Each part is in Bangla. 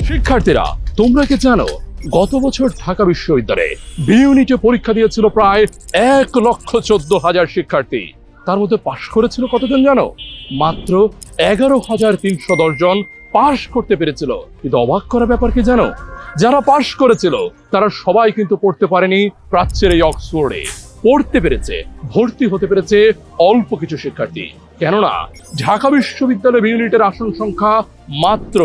শিক্ষার্থীরা, তোমরা কি জানো গত বছর ঢাকা বিশ্ববিদ্যালয়ে বি ইউনিটে পরীক্ষা দিয়েছিল প্রায় 1,14,000 শিক্ষার্থী। তার মধ্যে পাশ করেছিল কতজন জানো? মাত্র 11,310 জন পাশ করতে পেরেছিল। কিন্তু অবাক করা ব্যাপার কি জানো? যারা পাশ করেছিল তারা সবাই কিন্তু পড়তে পারেনি প্রাচ্যের এই অক্সফোর্ডে। পড়তে পেরেছে, ভর্তি হতে পেরেছে অল্প কিছু শিক্ষার্থী। কেননা ঢাকা বিশ্ববিদ্যালয় বি ইউনিটের আসন সংখ্যা মাত্র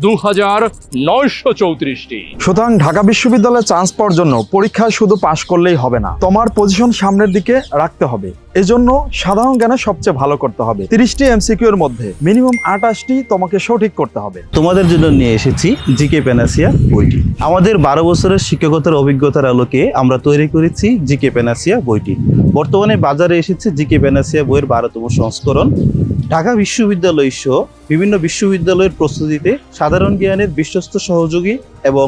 2,934টি। সুতরাং ঢাকা বিশ্ববিদ্যালয়ে চান্স পাওয়ার জন্য পরীক্ষায় শুধু পাশ করলেই হবে না, তোমার পজিশন সামনের দিকে রাখতে হবে। এজন্য সাধারণ জ্ঞানে সবচেয়ে ভালো করতে হবে। 30টি এমসিকিউ এর মধ্যে মিনিমাম 28টি তোমাকে সঠিক করতে হবে। তোমাদের জন্য নিয়ে এসেছি জিকে প্যানাসিয়া বইটি। আমাদের 12 বছরের শিক্ষকতার অভিজ্ঞতার আলোকে আমরা তৈরি করেছি জিকে প্যানাসিয়া বইটি। বর্তমানে বাজারে এসেছে জিকে প্যানাসিয়া বইয়ের 12তম সংস্করণ। ঢাকা বিশ্ববিদ্যালয় সহ বিভিন্ন বিশ্ববিদ্যালয়ের প্রস্তুতিতে সাধারণ জ্ঞানের বিশ্বস্ত সহযোগী এবং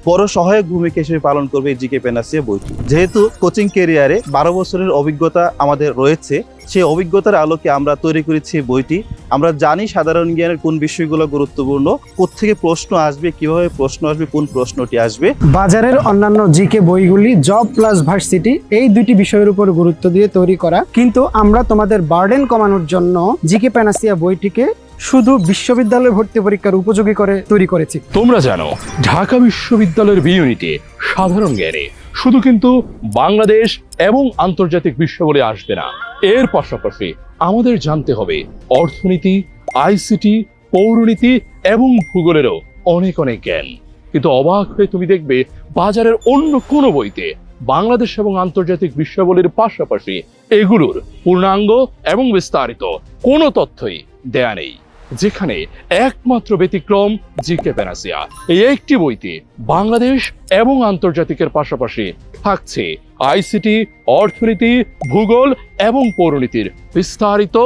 বড় সহায়ক ভূমিকা হিসেবে পালন করবে এই জিকে প্যানাসিয়া বইটি। যেহেতু কোচিং ক্যারিয়ারে 12 বছরের অভিজ্ঞতা আমাদের রয়েছে, সেই অভিজ্ঞতার আলোকে আমরা তৈরি করেছি বইটি। আমরা জানি সাধারণ জ্ঞানের কোন বিষয়গুলো গুরুত্বপূর্ণ, কোত্থেকে প্রশ্ন আসবে, কিভাবে প্রশ্ন আসবে, কোন প্রশ্নটি আসবে। বাজারের অন্যান্য জিকে বইগুলি জব প্লাস ভার্সিটি এই দুটি বিষয়ের উপর গুরুত্ব দিয়ে তৈরি করা, কিন্তু আমরা তোমাদের বার্ডেন কমানোর জন্য জিকে প্যানাসিয়া বইটিকে শুধু বিশ্ববিদ্যালয় ভর্তি পরীক্ষার উপযোগী করে তৈরি করেছি। তোমরা জানো ঢাকা বিশ্ববিদ্যালয়ের বি ইউনিটে সাধারণ জ্ঞানে শুধু কিন্তু বাংলাদেশ এবং আন্তর্জাতিক বিষয়গুলি আসবে না, এর পাশাপাশি আমাদের জানতে হবে অর্থনীতি, আইসিটি, পৌরনীতি এবং ভূগোলেরও অনেক অনেক জ্ঞান। কিন্তু অবাক হয়ে তুমি দেখবে বাজারের অন্য কোনো বইতে বাংলাদেশ এবং আন্তর্জাতিক বিষয়াবলীর পাশাপাশি এগুলোর পূর্ণাঙ্গ এবং বিস্তারিত কোনো তথ্যই দেয়া নেই। যেখানে একমাত্র ব্যতিক্রম জিকে প্যানাসিয়া, এই একটি বইতে বাংলাদেশ এবং আন্তর্জাতিকের পাশাপাশি থাকছে আইসিটি, অর্থনীতি, ভূগোল এবং পৌরনীতির বিস্তারিত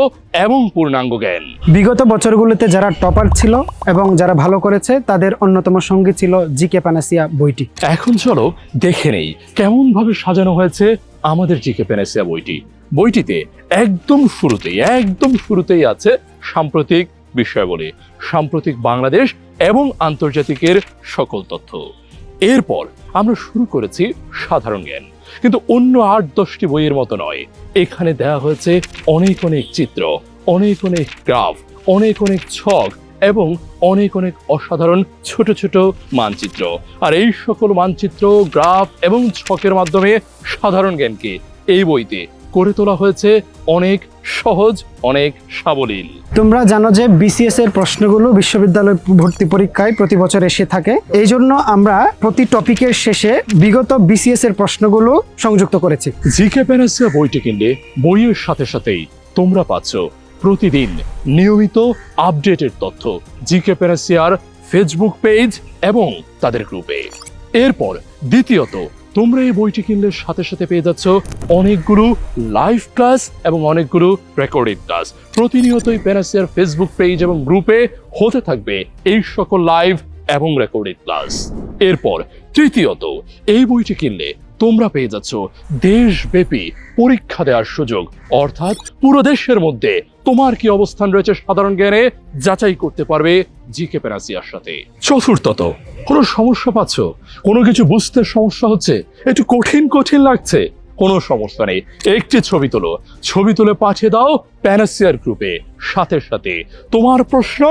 এবং পূর্ণাঙ্গ জ্ঞান। বিগত বছরগুলোতে যারা টপার ছিল এবং যারা ভালো করেছে তাদের অন্যতম সঙ্গী ছিল জিকে প্যানাসিয়া বইটি। এখন চলো দেখে নেই কেমন ভাবে সাজানো হয়েছে আমাদের জিকে প্যানাসিয়া বইটি। বইটিতে একদম শুরুতেই আছে সাম্প্রতিক বিষয়াবলী, সাম্প্রতিক বাংলাদেশ এবং আন্তর্জাতিকের সকল তথ্য। এরপর আমরা শুরু করেছি সাধারণ জ্ঞান, কিন্তু অন্য 8-10টি বইয়ের মতো নয়। এখানে দেওয়া হয়েছে অনেক চিত্র, অনেক গ্রাফ, অনেক ছক এবং অনেক অসাধারণ ছোট ছোট মানচিত্র। আর এই সকল মানচিত্র, গ্রাফ এবং ছকের মাধ্যমে সাধারণ জ্ঞানকে এই বইতে করে তোলা হয়েছে অনেক সহজ, অনেক সাবলীল। তোমরা জানো যে বিসিএস এর প্রশ্নগুলো বিশ্ববিদ্যালয় ভর্তি পরীক্ষায় প্রতি বছর এসে থাকে। এই জন্য আমরা প্রতি টপিকের শেষে বিগত বিসিএস এর প্রশ্নগুলো সংযুক্ত করেছি। জিকে প্যানাসিয়া বইটি কিনলে বইয়ের সাথে সাথেই তোমরা পাচ্ছ প্রতিদিন নিয়মিত আপডেটেড তথ্য জিকে প্যানাসিয়ার ফেসবুক পেজ এবং তাদের গ্রুপে। এরপর দ্বিতীয়ত, তোমরা এই বইটি কিনলে সাথে সাথে পেয়ে যাচ্ছ অনেকগুলো লাইভ ক্লাস এবং অনেকগুলো রেকর্ডেড ক্লাস। প্রতিনিয়তই প্যানাসিয়ার ফেসবুক পেজ এবং গ্রুপে হতে থাকবে এই সকল লাইভ এবং রেকর্ডেড ক্লাস। এরপর তৃতীয়ত, এই বইটি কিনলে তোমরা পেয়ে যাচ্ছ দেশব্যাপী পরীক্ষা দেওয়ার সুযোগ, অর্থাৎ পুরো দেশের মধ্যে তোমার কি অবস্থান রয়েছে সাধারণ জ্ঞানে যাচাই করতে পারবে জিকে প্যানাসিয়ার সাথে। চতুর্থত, কোনো সমস্যা পাচ্ছ, কোনো কিছু বুঝতে সমস্যা হচ্ছে, একটু কঠিন লাগছে, কোনো সমস্যা নেই, একটি ছবি তোলো, ছবি তুলে পাঠিয়ে দাও প্যানাসিয়ার গ্রুপে। সাথে সাথে তোমার প্রশ্ন,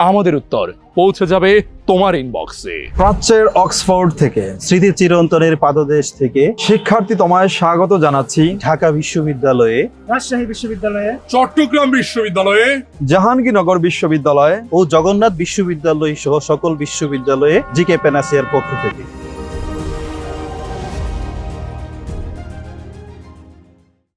আমাদের উত্তর পৌঁছে যাবে তোমার ইনবক্সে। প্রাচ্যের অক্সফোর্ড থেকে, স্মৃতি চিরন্তনের পাদদেশ থেকে শিক্ষার্থী তোমায় স্বাগত জানাচ্ছি ঢাকা বিশ্ববিদ্যালয়ে, রাজশাহী বিশ্ববিদ্যালয়ে, চট্টগ্রাম বিশ্ববিদ্যালয়ে, জাহাঙ্গীরনগর বিশ্ববিদ্যালয়ে ও জগন্নাথ বিশ্ববিদ্যালয় সহ সকল বিশ্ববিদ্যালয়ে জিকে প্যানাসিয়ার পক্ষ থেকে।